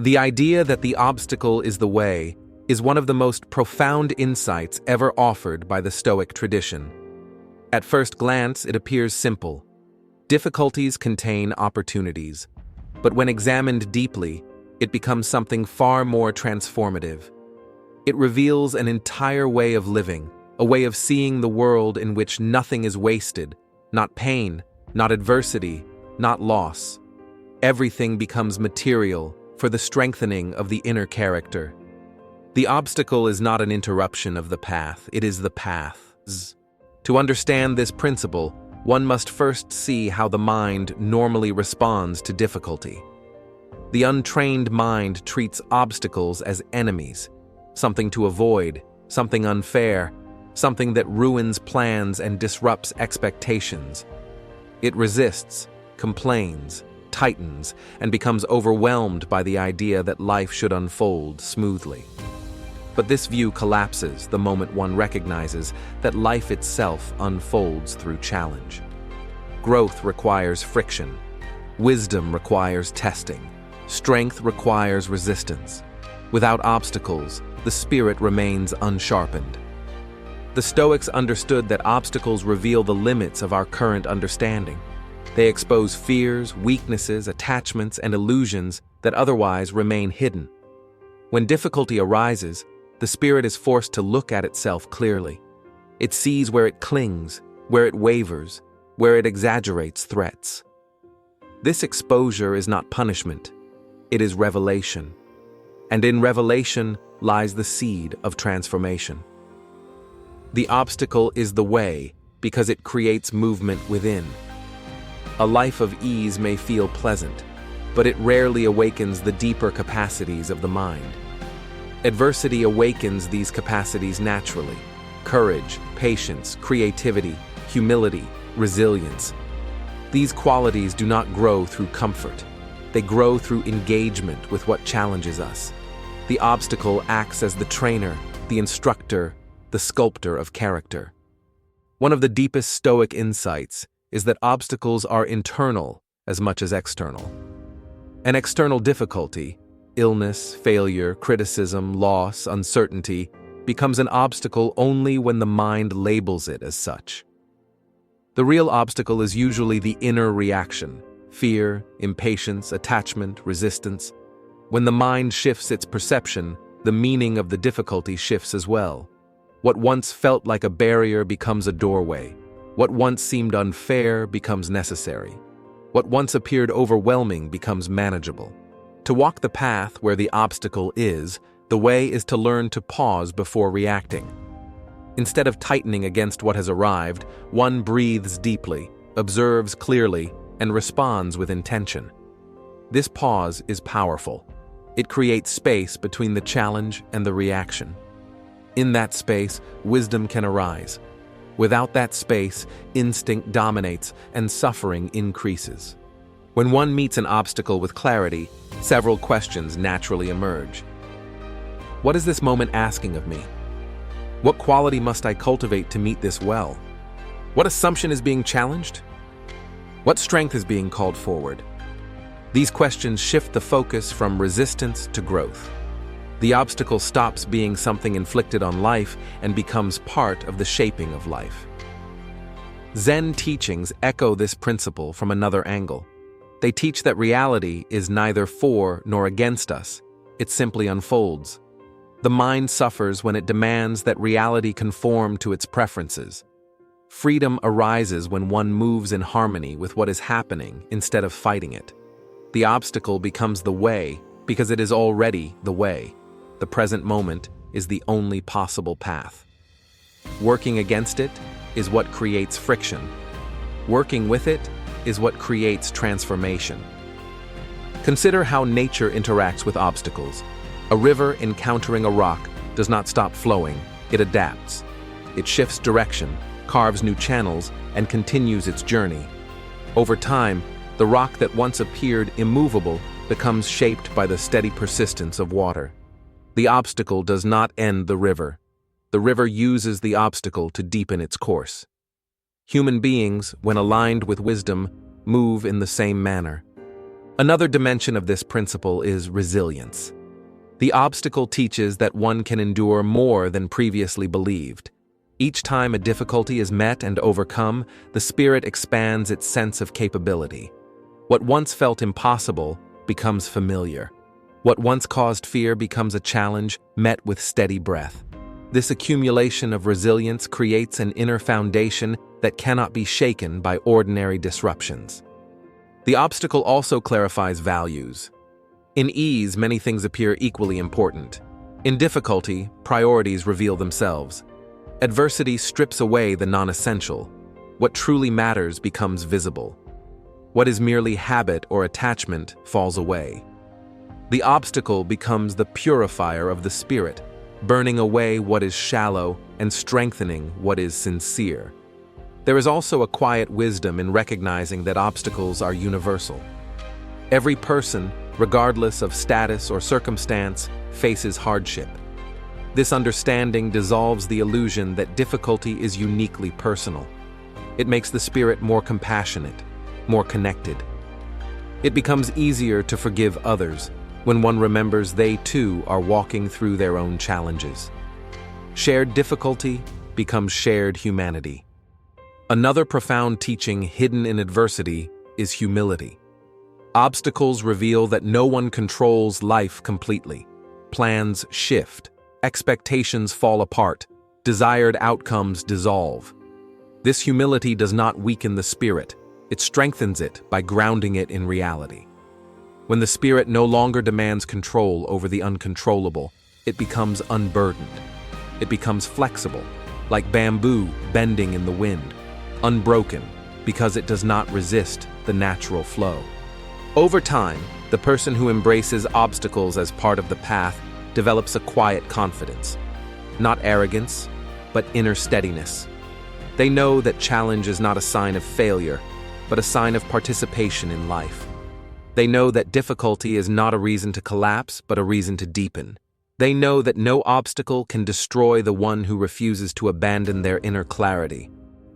The idea that the obstacle is the way is one of the most profound insights ever offered by the Stoic tradition. At first glance, it appears simple. Difficulties contain opportunities, but when examined deeply, it becomes something far more transformative. It reveals an entire way of living, a way of seeing the world in which nothing is wasted, not pain, not adversity, not loss. Everything becomes material for the strengthening of the inner character. The obstacle is not an interruption of the path, it is the paths. To understand this principle, one must first see how the mind normally responds to difficulty. The untrained mind treats obstacles as enemies, something to avoid, something unfair, something that ruins plans and disrupts expectations. It resists, complains, tightens, and becomes overwhelmed by the idea that life should unfold smoothly. But this view collapses the moment one recognizes that life itself unfolds through challenge. Growth requires friction. Wisdom requires testing. Strength requires resistance. Without obstacles, the spirit remains unsharpened. The Stoics understood that obstacles reveal the limits of our current understanding. They expose fears, weaknesses, attachments, and illusions that otherwise remain hidden. When difficulty arises, the spirit is forced to look at itself clearly. It sees where it clings, where it wavers, where it exaggerates threats. This exposure is not punishment, it is revelation. And in revelation lies the seed of transformation. The obstacle is the way because it creates movement within. A life of ease may feel pleasant, but it rarely awakens the deeper capacities of the mind. Adversity awakens these capacities naturally: courage, patience, creativity, humility, resilience. These qualities do not grow through comfort. They grow through engagement with what challenges us. The obstacle acts as the trainer, the instructor, the sculptor of character. One of the deepest Stoic insights is that obstacles are internal as much as external. An external difficulty, illness, failure, criticism, loss, uncertainty, becomes an obstacle only when the mind labels it as such. The real obstacle is usually the inner reaction: fear, impatience, attachment, resistance. When the mind shifts its perception, the meaning of the difficulty shifts as well. What once felt like a barrier becomes a doorway. What once seemed unfair becomes necessary. What once appeared overwhelming becomes manageable. To walk the path where the obstacle is, the way is to learn to pause before reacting. Instead of tightening against what has arrived, one breathes deeply, observes clearly, and responds with intention. This pause is powerful. It creates space between the challenge and the reaction. In that space, wisdom can arise. Without that space, instinct dominates and suffering increases. When one meets an obstacle with clarity, several questions naturally emerge. What is this moment asking of me? What quality must I cultivate to meet this well? What assumption is being challenged? What strength is being called forward? These questions shift the focus from resistance to growth. The obstacle stops being something inflicted on life and becomes part of the shaping of life. Zen teachings echo this principle from another angle. They teach that reality is neither for nor against us, it simply unfolds. The mind suffers when it demands that reality conform to its preferences. Freedom arises when one moves in harmony with what is happening instead of fighting it. The obstacle becomes the way because it is already the way. The present moment is the only possible path. Working against it is what creates friction. Working with it is what creates transformation. Consider how nature interacts with obstacles. A river encountering a rock does not stop flowing, it adapts. It shifts direction, carves new channels, and continues its journey. Over time, the rock that once appeared immovable becomes shaped by the steady persistence of water. The obstacle does not end the river. The river uses the obstacle to deepen its course. Human beings, when aligned with wisdom, move in the same manner. Another dimension of this principle is resilience. The obstacle teaches that one can endure more than previously believed. Each time a difficulty is met and overcome, the spirit expands its sense of capability. What once felt impossible becomes familiar. What once caused fear becomes a challenge met with steady breath. This accumulation of resilience creates an inner foundation that cannot be shaken by ordinary disruptions. The obstacle also clarifies values. In ease, many things appear equally important. In difficulty, priorities reveal themselves. Adversity strips away the non-essential. What truly matters becomes visible. What is merely habit or attachment falls away. The obstacle becomes the purifier of the spirit, burning away what is shallow and strengthening what is sincere. There is also a quiet wisdom in recognizing that obstacles are universal. Every person, regardless of status or circumstance, faces hardship. This understanding dissolves the illusion that difficulty is uniquely personal. It makes the spirit more compassionate, more connected. It becomes easier to forgive others when one remembers they too are walking through their own challenges. Shared difficulty becomes shared humanity. Another profound teaching hidden in adversity is humility. Obstacles reveal that no one controls life completely. Plans shift. Expectations fall apart, desired outcomes dissolve. This humility does not weaken the spirit, it strengthens it by grounding it in reality. When the spirit no longer demands control over the uncontrollable, it becomes unburdened. It becomes flexible, like bamboo bending in the wind, unbroken because it does not resist the natural flow. Over time, the person who embraces obstacles as part of the path develops a quiet confidence, not arrogance, but inner steadiness. They know that challenge is not a sign of failure, but a sign of participation in life. They know that difficulty is not a reason to collapse, but a reason to deepen. They know that no obstacle can destroy the one who refuses to abandon their inner clarity.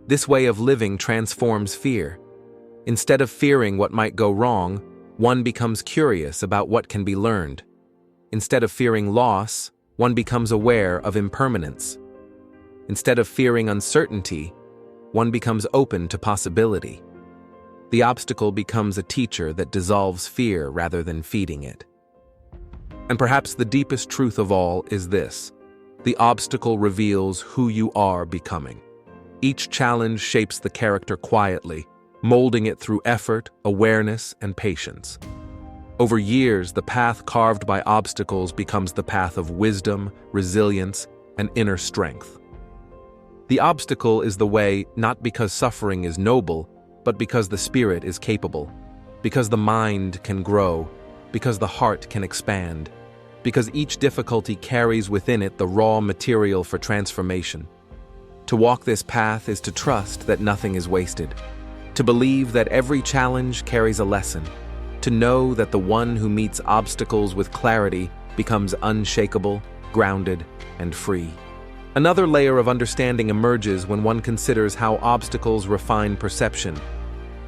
This way of living transforms fear. Instead of fearing what might go wrong, one becomes curious about what can be learned. Instead of fearing loss, one becomes aware of impermanence. Instead of fearing uncertainty, one becomes open to possibility. The obstacle becomes a teacher that dissolves fear rather than feeding it. And perhaps the deepest truth of all is this: the obstacle reveals who you are becoming. Each challenge shapes the character quietly, molding it through effort, awareness, and patience. Over years, the path carved by obstacles becomes the path of wisdom, resilience, and inner strength. The obstacle is the way not because suffering is noble, but because the spirit is capable, because the mind can grow, because the heart can expand, because each difficulty carries within it the raw material for transformation. To walk this path is to trust that nothing is wasted, to believe that every challenge carries a lesson, to know that the one who meets obstacles with clarity becomes unshakable, grounded, and free. Another layer of understanding emerges when one considers how obstacles refine perception.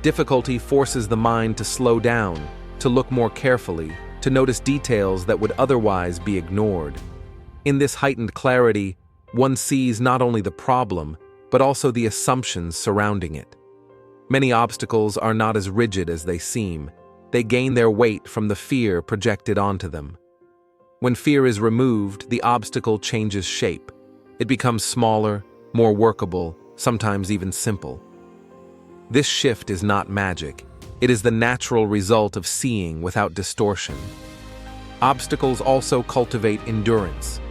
Difficulty forces the mind to slow down, to look more carefully, to notice details that would otherwise be ignored. In this heightened clarity, one sees not only the problem, but also the assumptions surrounding it. Many obstacles are not as rigid as they seem. They gain their weight from the fear projected onto them. When fear is removed, the obstacle changes shape. It becomes smaller, more workable, sometimes even simple. This shift is not magic. It is the natural result of seeing without distortion. Obstacles also cultivate endurance.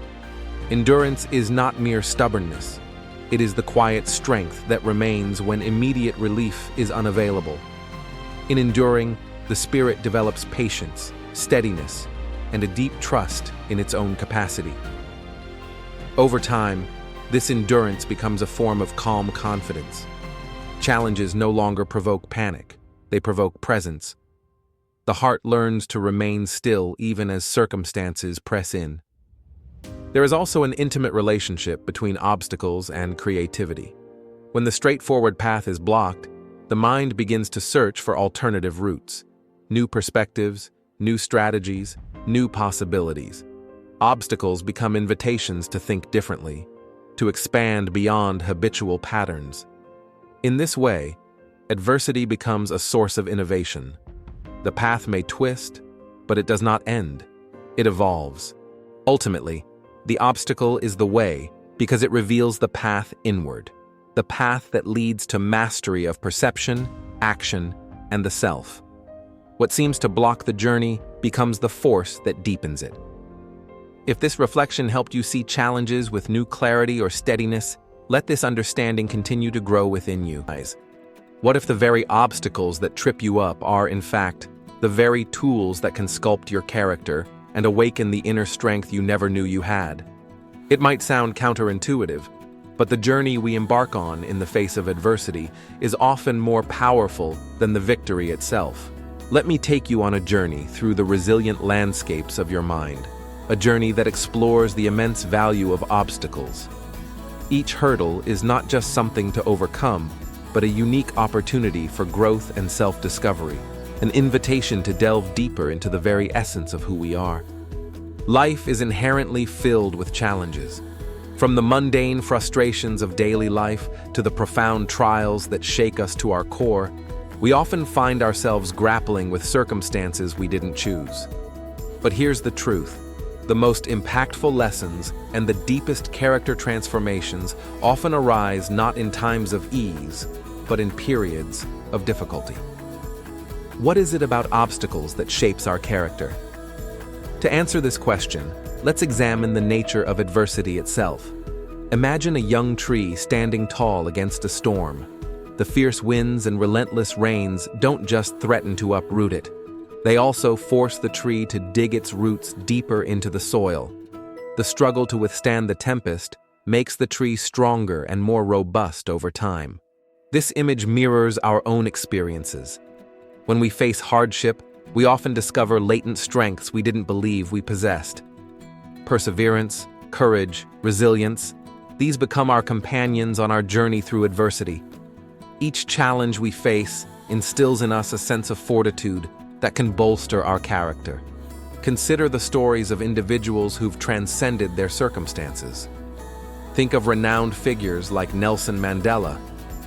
Endurance is not mere stubbornness. It is the quiet strength that remains when immediate relief is unavailable. In enduring, the spirit develops patience, steadiness, and a deep trust in its own capacity. Over time, this endurance becomes a form of calm confidence. Challenges no longer provoke panic, they provoke presence. The heart learns to remain still even as circumstances press in. There is also an intimate relationship between obstacles and creativity. When the straightforward path is blocked, the mind begins to search for alternative routes. new perspectives, new strategies, new possibilities. Obstacles become invitations to think differently, to expand beyond habitual patterns. In this way, adversity becomes a source of innovation. The path may twist, but it does not end. It evolves. Ultimately, the obstacle is the way because it reveals the path inward, the path that leads to mastery of perception, action, and the self. What seems to block the journey becomes the force that deepens it. If this reflection helped you see challenges with new clarity or steadiness, let this understanding continue to grow within you. What if the very obstacles that trip you up are, in fact, the very tools that can sculpt your character and awaken the inner strength you never knew you had? It might sound counterintuitive, but the journey we embark on in the face of adversity is often more powerful than the victory itself. Let me take you on a journey through the resilient landscapes of your mind, a journey that explores the immense value of obstacles. Each hurdle is not just something to overcome, but a unique opportunity for growth and self-discovery, an invitation to delve deeper into the very essence of who we are. Life is inherently filled with challenges. From the mundane frustrations of daily life to the profound trials that shake us to our core, we often find ourselves grappling with circumstances we didn't choose. But here's the truth. The most impactful lessons and the deepest character transformations often arise not in times of ease, but in periods of difficulty. What is it about obstacles that shapes our character? To answer this question, let's examine the nature of adversity itself. Imagine a young tree standing tall against a storm. The fierce winds and relentless rains don't just threaten to uproot it. They also force the tree to dig its roots deeper into the soil. The struggle to withstand the tempest makes the tree stronger and more robust over time. This image mirrors our own experiences. When we face hardship, we often discover latent strengths we didn't believe we possessed. Perseverance, courage, resilience, these become our companions on our journey through adversity. Each challenge we face instills in us a sense of fortitude that can bolster our character. Consider the stories of individuals who've transcended their circumstances. Think of renowned figures like Nelson Mandela,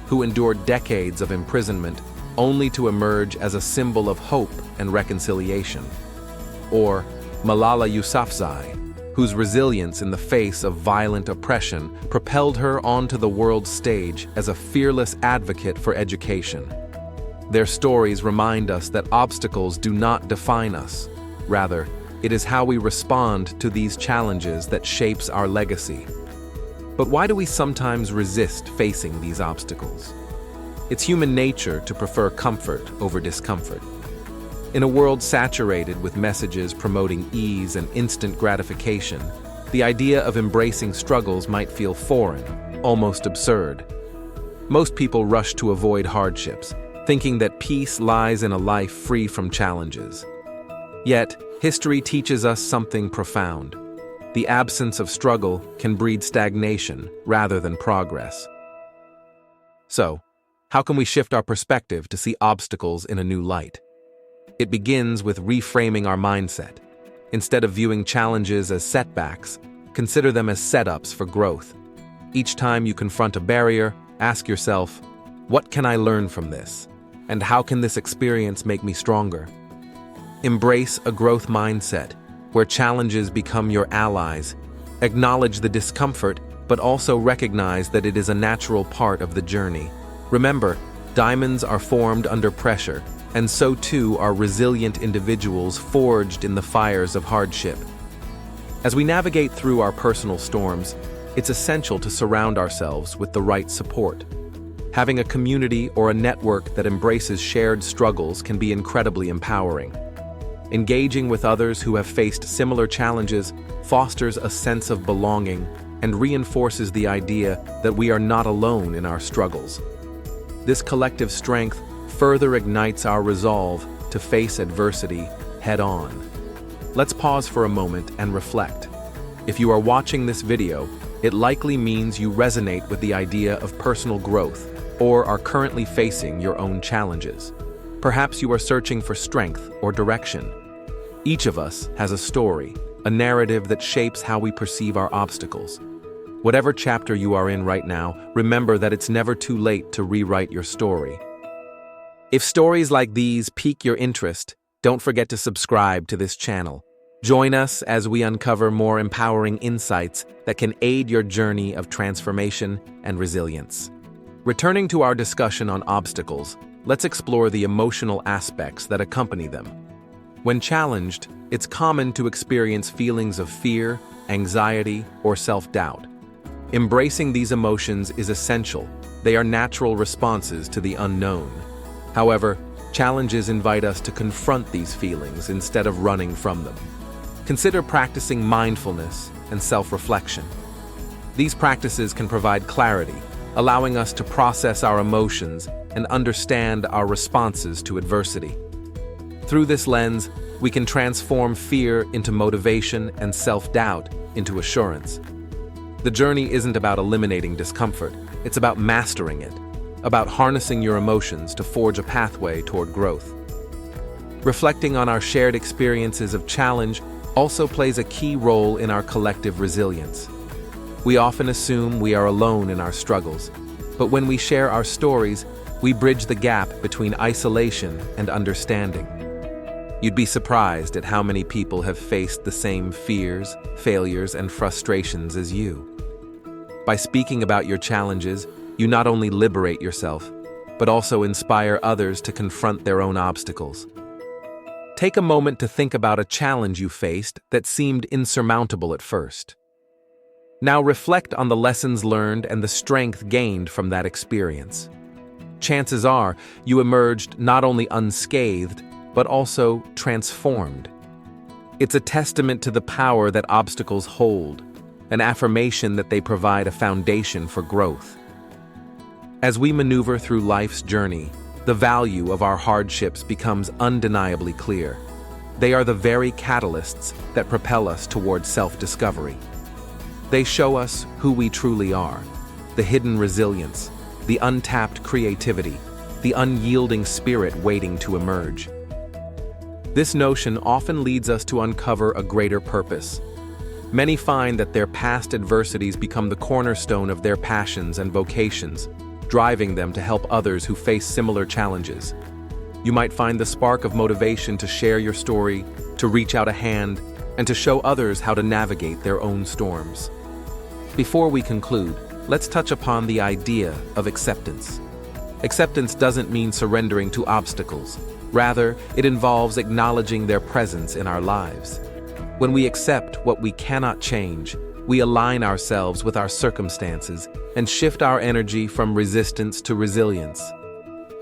who endured decades of imprisonment only to emerge as a symbol of hope and reconciliation. Or Malala Yousafzai, whose resilience in the face of violent oppression propelled her onto the world stage as a fearless advocate for education. Their stories remind us that obstacles do not define us. Rather, it is how we respond to these challenges that shapes our legacy. But why do we sometimes resist facing these obstacles? It's human nature to prefer comfort over discomfort. In a world saturated with messages promoting ease and instant gratification, the idea of embracing struggles might feel foreign, almost absurd. Most people rush to avoid hardships, thinking that peace lies in a life free from challenges. Yet, history teaches us something profound. The absence of struggle can breed stagnation rather than progress. So, how can we shift our perspective to see obstacles in a new light? It begins with reframing our mindset. Instead of viewing challenges as setbacks, consider them as setups for growth. Each time you confront a barrier, ask yourself, what can I learn from this? And how can this experience make me stronger? Embrace a growth mindset, where challenges become your allies. Acknowledge the discomfort, but also recognize that it is a natural part of the journey. Remember, diamonds are formed under pressure, and so too are resilient individuals forged in the fires of hardship. As we navigate through our personal storms, it's essential to surround ourselves with the right support. Having a community or a network that embraces shared struggles can be incredibly empowering. Engaging with others who have faced similar challenges fosters a sense of belonging and reinforces the idea that we are not alone in our struggles. This collective strength further ignites our resolve to face adversity head-on. Let's pause for a moment and reflect. If you are watching this video, it likely means you resonate with the idea of personal growth or are currently facing your own challenges. Perhaps you are searching for strength or direction. Each of us has a story, a narrative that shapes how we perceive our obstacles. Whatever chapter you are in right now, remember that it's never too late to rewrite your story. If stories like these pique your interest, don't forget to subscribe to this channel. Join us as we uncover more empowering insights that can aid your journey of transformation and resilience. Returning to our discussion on obstacles, let's explore the emotional aspects that accompany them. When challenged, it's common to experience feelings of fear, anxiety, or self-doubt. Embracing these emotions is essential. They are natural responses to the unknown. However, challenges invite us to confront these feelings instead of running from them. Consider practicing mindfulness and self-reflection. These practices can provide clarity, allowing us to process our emotions and understand our responses to adversity. Through this lens, we can transform fear into motivation and self-doubt into assurance. The journey isn't about eliminating discomfort, it's about mastering it, about harnessing your emotions to forge a pathway toward growth. Reflecting on our shared experiences of challenge also plays a key role in our collective resilience. We often assume we are alone in our struggles, but when we share our stories, we bridge the gap between isolation and understanding. You'd be surprised at how many people have faced the same fears, failures, and frustrations as you. By speaking about your challenges, you not only liberate yourself, but also inspire others to confront their own obstacles. Take a moment to think about a challenge you faced that seemed insurmountable at first. Now reflect on the lessons learned and the strength gained from that experience. Chances are you emerged not only unscathed, but also transformed. It's a testament to the power that obstacles hold, an affirmation that they provide a foundation for growth. As we maneuver through life's journey, the value of our hardships becomes undeniably clear. They are the very catalysts that propel us towards self-discovery. They show us who we truly are, the hidden resilience, the untapped creativity, the unyielding spirit waiting to emerge. This notion often leads us to uncover a greater purpose. Many find that their past adversities become the cornerstone of their passions and vocations, driving them to help others who face similar challenges. You might find the spark of motivation to share your story, to reach out a hand, and to show others how to navigate their own storms. Before we conclude, let's touch upon the idea of acceptance. Acceptance doesn't mean surrendering to obstacles. Rather, it involves acknowledging their presence in our lives. When we accept what we cannot change, we align ourselves with our circumstances and shift our energy from resistance to resilience.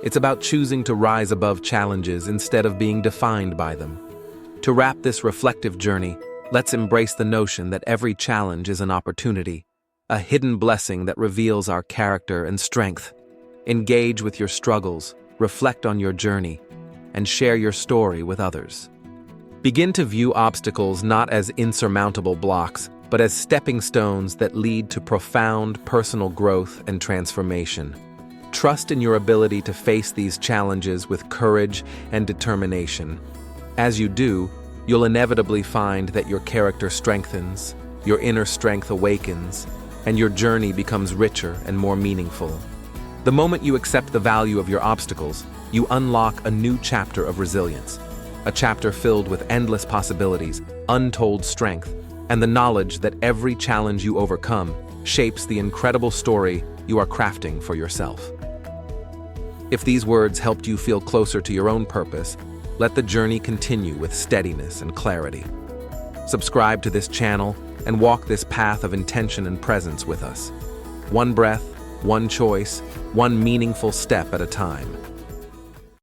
It's about choosing to rise above challenges instead of being defined by them. To wrap this reflective journey, let's embrace the notion that every challenge is an opportunity, a hidden blessing that reveals our character and strength. Engage with your struggles, reflect on your journey, and share your story with others. Begin to view obstacles not as insurmountable blocks, but as stepping stones that lead to profound personal growth and transformation. Trust in your ability to face these challenges with courage and determination. As you do, you'll inevitably find that your character strengthens, your inner strength awakens, and your journey becomes richer and more meaningful. The moment you accept the value of your obstacles, you unlock a new chapter of resilience, a chapter filled with endless possibilities, untold strength, and the knowledge that every challenge you overcome shapes the incredible story you are crafting for yourself. If these words helped you feel closer to your own purpose, let the journey continue with steadiness and clarity. Subscribe to this channel and walk this path of intention and presence with us. One breath, one choice, one meaningful step at a time.